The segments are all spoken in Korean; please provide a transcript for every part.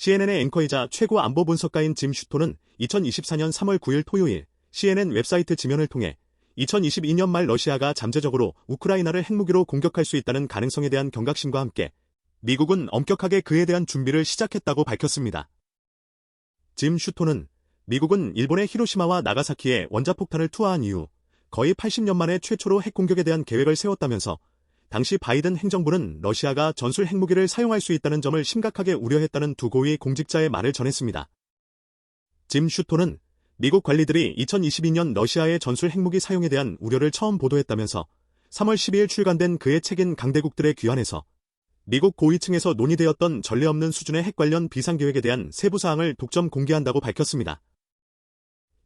CNN의 앵커이자 최고 안보 분석가인 짐 슈토는 2024년 3월 9일 토요일 CNN 웹사이트 지면을 통해 2022년 말 러시아가 잠재적으로 우크라이나를 핵무기로 공격할 수 있다는 가능성에 대한 경각심과 함께 미국은 엄격하게 그에 대한 준비를 시작했다고 밝혔습니다. 짐 슈토는 미국은 일본의 히로시마와 나가사키에 원자폭탄을 투하한 이후 거의 80년 만에 최초로 핵공격에 대한 계획을 세웠다면서 당시 바이든 행정부는 러시아가 전술 핵무기를 사용할 수 있다는 점을 심각하게 우려했다는 두 고위 공직자의 말을 전했습니다. 짐 슈토는 미국 관리들이 2022년 러시아의 전술 핵무기 사용에 대한 우려를 처음 보도했다면서 3월 12일 출간된 그의 책인 강대국들의 귀환에서 미국 고위층에서 논의되었던 전례 없는 수준의 핵 관련 비상계획에 대한 세부 사항을 독점 공개한다고 밝혔습니다.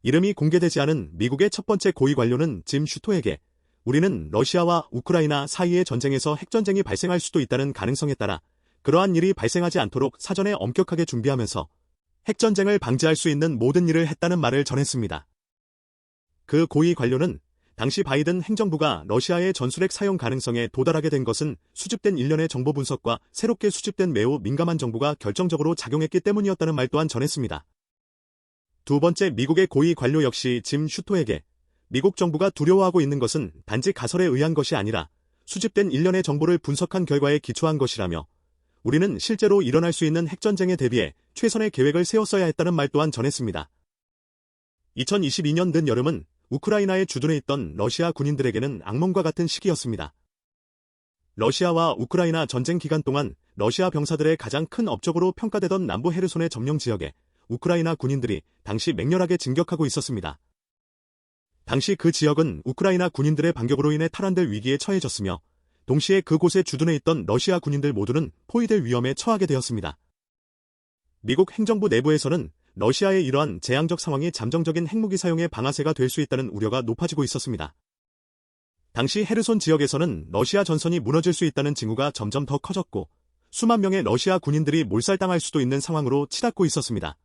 이름이 공개되지 않은 미국의 첫 번째 고위 관료는 짐 슈토에게 우리는 러시아와 우크라이나 사이의 전쟁에서 핵전쟁이 발생할 수도 있다는 가능성에 따라 그러한 일이 발생하지 않도록 사전에 엄격하게 준비하면서 핵전쟁을 방지할 수 있는 모든 일을 했다는 말을 전했습니다. 그 고위 관료는 당시 바이든 행정부가 러시아의 전술핵 사용 가능성에 도달하게 된 것은 수집된 일련의 정보 분석과 새롭게 수집된 매우 민감한 정보가 결정적으로 작용했기 때문이었다는 말 또한 전했습니다. 두 번째 미국의 고위 관료 역시 짐 슈토에게 미국 정부가 두려워하고 있는 것은 단지 가설에 의한 것이 아니라 수집된 일련의 정보를 분석한 결과에 기초한 것이라며 우리는 실제로 일어날 수 있는 핵전쟁에 대비해 최선의 계획을 세웠어야 했다는 말 또한 전했습니다. 2022년 늦여름은 우크라이나에 주둔해 있던 러시아 군인들에게는 악몽과 같은 시기였습니다. 러시아와 우크라이나 전쟁 기간 동안 러시아 병사들의 가장 큰 업적으로 평가되던 남부 헤르손의 점령 지역에 우크라이나 군인들이 당시 맹렬하게 진격하고 있었습니다. 당시 그 지역은 우크라이나 군인들의 반격으로 인해 탈환될 위기에 처해졌으며 동시에 그곳에 주둔해 있던 러시아 군인들 모두는 포위될 위험에 처하게 되었습니다. 미국 행정부 내부에서는 러시아의 이러한 재앙적 상황이 잠정적인 핵무기 사용의 방아쇠가 될 수 있다는 우려가 높아지고 있었습니다. 당시 헤르손 지역에서는 러시아 전선이 무너질 수 있다는 징후가 점점 더 커졌고 수만 명의 러시아 군인들이 몰살당할 수도 있는 상황으로 치닫고 있었습니다.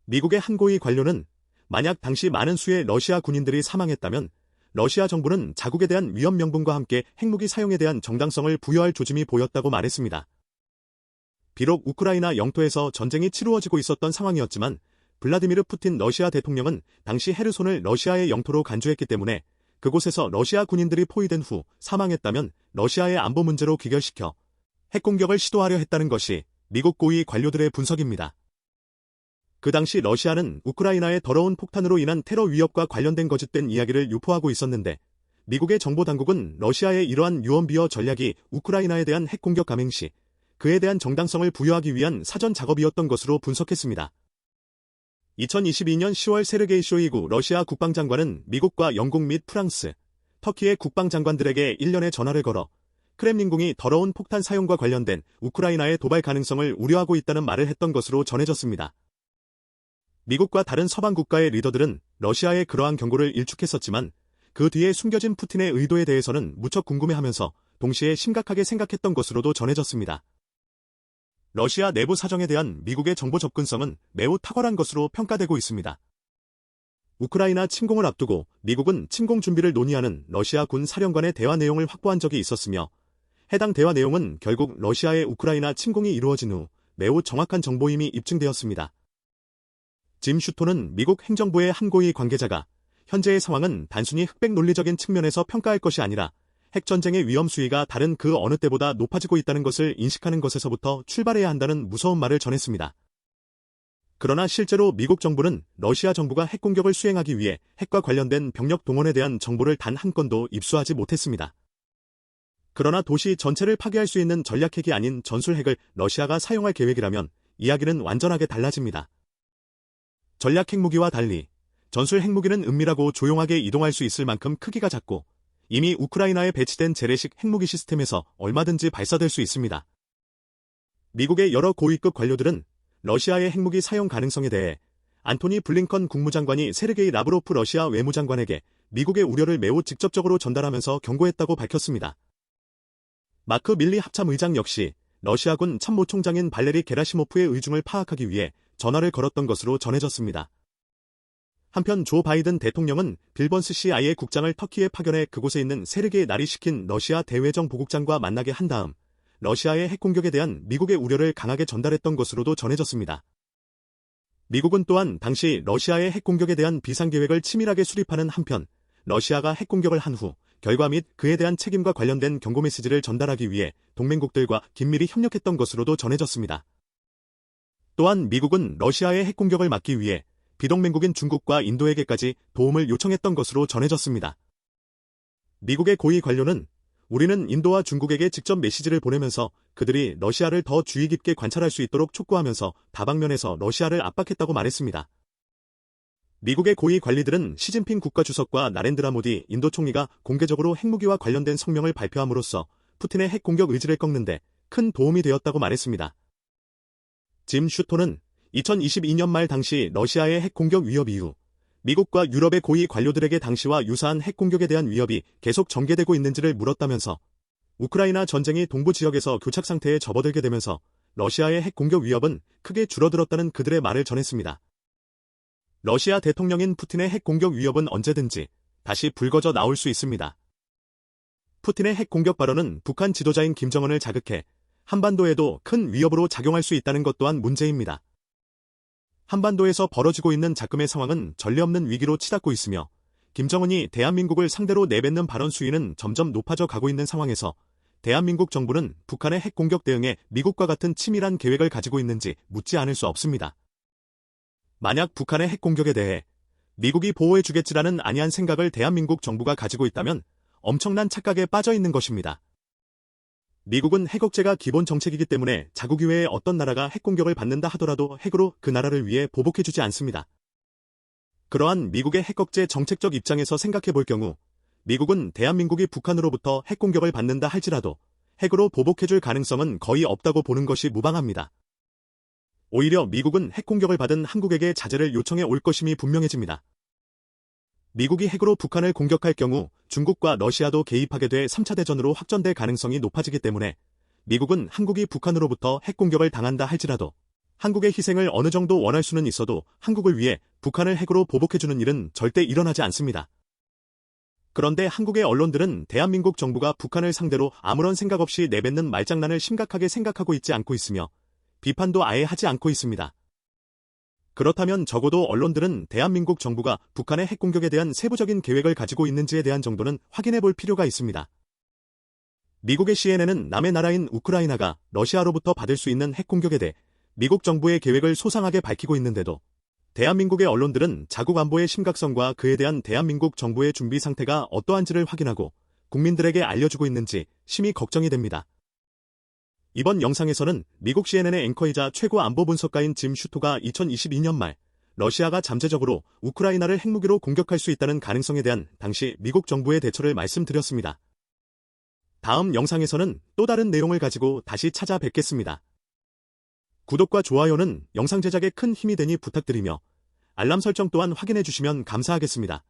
미국의 한 고위 관료는 만약 당시 많은 수의 러시아 군인들이 사망했다면 러시아 정부는 자국에 대한 위험 명분과 함께 핵무기 사용에 대한 정당성을 부여할 조짐이 보였다고 말했습니다. 비록 우크라이나 영토에서 전쟁이 치루어지고 있었던 상황이었지만 블라디미르 푸틴 러시아 대통령은 당시 헤르손을 러시아의 영토로 간주했기 때문에 그곳에서 러시아 군인들이 포위된 후 사망했다면 러시아의 안보 문제로 귀결시켜 핵공격을 시도하려 했다는 것이 미국 고위 관료들의 분석입니다. 그 당시 러시아는 우크라이나의 더러운 폭탄으로 인한 테러 위협과 관련된 거짓된 이야기를 유포하고 있었는데 미국의 정보당국은 러시아의 이러한 유언비어 전략이 우크라이나에 대한 핵공격 감행 시 그에 대한 정당성을 부여하기 위한 사전 작업이었던 것으로 분석했습니다. 2022년 10월 세르게이 쇼이구 러시아 국방장관은 미국과 영국 및 프랑스, 터키의 국방장관들에게 일련의 전화를 걸어 크렘린궁이 더러운 폭탄 사용과 관련된 우크라이나의 도발 가능성을 우려하고 있다는 말을 했던 것으로 전해졌습니다. 미국과 다른 서방 국가의 리더들은 러시아의 그러한 경고를 일축했었지만 그 뒤에 숨겨진 푸틴의 의도에 대해서는 무척 궁금해하면서 동시에 심각하게 생각했던 것으로도 전해졌습니다. 러시아 내부 사정에 대한 미국의 정보 접근성은 매우 탁월한 것으로 평가되고 있습니다. 우크라이나 침공을 앞두고 미국은 침공 준비를 논의하는 러시아 군 사령관의 대화 내용을 확보한 적이 있었으며 해당 대화 내용은 결국 러시아의 우크라이나 침공이 이루어진 후 매우 정확한 정보임이 입증되었습니다. 짐 슈토는 미국 행정부의 한 고위 관계자가 현재의 상황은 단순히 흑백 논리적인 측면에서 평가할 것이 아니라 핵전쟁의 위험 수위가 다른 그 어느 때보다 높아지고 있다는 것을 인식하는 것에서부터 출발해야 한다는 무서운 말을 전했습니다. 그러나 실제로 미국 정부는 러시아 정부가 핵공격을 수행하기 위해 핵과 관련된 병력 동원에 대한 정보를 단 한 건도 입수하지 못했습니다. 그러나 도시 전체를 파괴할 수 있는 전략핵이 아닌 전술핵을 러시아가 사용할 계획이라면 이야기는 완전하게 달라집니다. 전략 핵무기와 달리 전술 핵무기는 은밀하고 조용하게 이동할 수 있을 만큼 크기가 작고 이미 우크라이나에 배치된 재래식 핵무기 시스템에서 얼마든지 발사될 수 있습니다. 미국의 여러 고위급 관료들은 러시아의 핵무기 사용 가능성에 대해 안토니 블링컨 국무장관이 세르게이 라브로프 러시아 외무장관에게 미국의 우려를 매우 직접적으로 전달하면서 경고했다고 밝혔습니다. 마크 밀리 합참의장 역시 러시아군 참모총장인 발레리 게라시모프의 의중을 파악하기 위해 전화를 걸었던 것으로 전해졌습니다. 한편 조 바이든 대통령은 빌번스 CIA 국장을 터키에 파견해 그곳에 있는 세르게이 나리시킨 러시아 대외정 보국장과 만나게 한 다음 러시아의 핵공격에 대한 미국의 우려를 강하게 전달했던 것으로도 전해졌습니다. 미국은 또한 당시 러시아의 핵공격에 대한 비상계획을 치밀하게 수립하는 한편 러시아가 핵공격을 한 후 결과 및 그에 대한 책임과 관련된 경고 메시지를 전달하기 위해 동맹국들과 긴밀히 협력했던 것으로도 전해졌습니다. 또한 미국은 러시아의 핵공격을 막기 위해 비동맹국인 중국과 인도에게까지 도움을 요청했던 것으로 전해졌습니다. 미국의 고위 관료는 우리는 인도와 중국에게 직접 메시지를 보내면서 그들이 러시아를 더 주의 깊게 관찰할 수 있도록 촉구하면서 다방면에서 러시아를 압박했다고 말했습니다. 미국의 고위 관리들은 시진핑 국가주석과 나렌드라 모디 인도 총리가 공개적으로 핵무기와 관련된 성명을 발표함으로써 푸틴의 핵공격 의지를 꺾는데 큰 도움이 되었다고 말했습니다. 짐 슈토는 2022년 말 당시 러시아의 핵공격 위협 이후 미국과 유럽의 고위 관료들에게 당시와 유사한 핵공격에 대한 위협이 계속 전개되고 있는지를 물었다면서 우크라이나 전쟁이 동부 지역에서 교착 상태에 접어들게 되면서 러시아의 핵공격 위협은 크게 줄어들었다는 그들의 말을 전했습니다. 러시아 대통령인 푸틴의 핵공격 위협은 언제든지 다시 불거져 나올 수 있습니다. 푸틴의 핵공격 발언은 북한 지도자인 김정은을 자극해 한반도에도 큰 위협으로 작용할 수 있다는 것 또한 문제입니다. 한반도에서 벌어지고 있는 작금의 상황은 전례 없는 위기로 치닫고 있으며 김정은이 대한민국을 상대로 내뱉는 발언 수위는 점점 높아져 가고 있는 상황에서 대한민국 정부는 북한의 핵공격 대응에 미국과 같은 치밀한 계획을 가지고 있는지 묻지 않을 수 없습니다. 만약 북한의 핵공격에 대해 미국이 보호해주겠지라는 안이한 생각을 대한민국 정부가 가지고 있다면 엄청난 착각에 빠져 있는 것입니다. 미국은 핵억제가 기본 정책이기 때문에 자국 이외의 어떤 나라가 핵공격을 받는다 하더라도 핵으로 그 나라를 위해 보복해주지 않습니다. 그러한 미국의 핵억제 정책적 입장에서 생각해 볼 경우 미국은 대한민국이 북한으로부터 핵공격을 받는다 할지라도 핵으로 보복해줄 가능성은 거의 없다고 보는 것이 무방합니다. 오히려 미국은 핵공격을 받은 한국에게 자제를 요청해 올 것임이 분명해집니다. 미국이 핵으로 북한을 공격할 경우 중국과 러시아도 개입하게 돼 3차 대전으로 확전될 가능성이 높아지기 때문에 미국은 한국이 북한으로부터 핵공격을 당한다 할지라도 한국의 희생을 어느 정도 원할 수는 있어도 한국을 위해 북한을 핵으로 보복해주는 일은 절대 일어나지 않습니다. 그런데 한국의 언론들은 대한민국 정부가 북한을 상대로 아무런 생각 없이 내뱉는 말장난을 심각하게 생각하고 있지 않고 있으며 비판도 아예 하지 않고 있습니다. 그렇다면 적어도 언론들은 대한민국 정부가 북한의 핵공격에 대한 세부적인 계획을 가지고 있는지에 대한 정도는 확인해 볼 필요가 있습니다. 미국의 CNN은 남의 나라인 우크라이나가 러시아로부터 받을 수 있는 핵공격에 대해 미국 정부의 계획을 소상하게 밝히고 있는데도 대한민국의 언론들은 자국 안보의 심각성과 그에 대한 대한민국 정부의 준비 상태가 어떠한지를 확인하고 국민들에게 알려주고 있는지 심히 걱정이 됩니다. 이번 영상에서는 미국 CNN의 앵커이자 최고 안보 분석가인 짐 슈토가 2022년 말 러시아가 잠재적으로 우크라이나를 핵무기로 공격할 수 있다는 가능성에 대한 당시 미국 정부의 대처를 말씀드렸습니다. 다음 영상에서는 또 다른 내용을 가지고 다시 찾아뵙겠습니다. 구독과 좋아요는 영상 제작에 큰 힘이 되니 부탁드리며 알람 설정 또한 확인해 주시면 감사하겠습니다.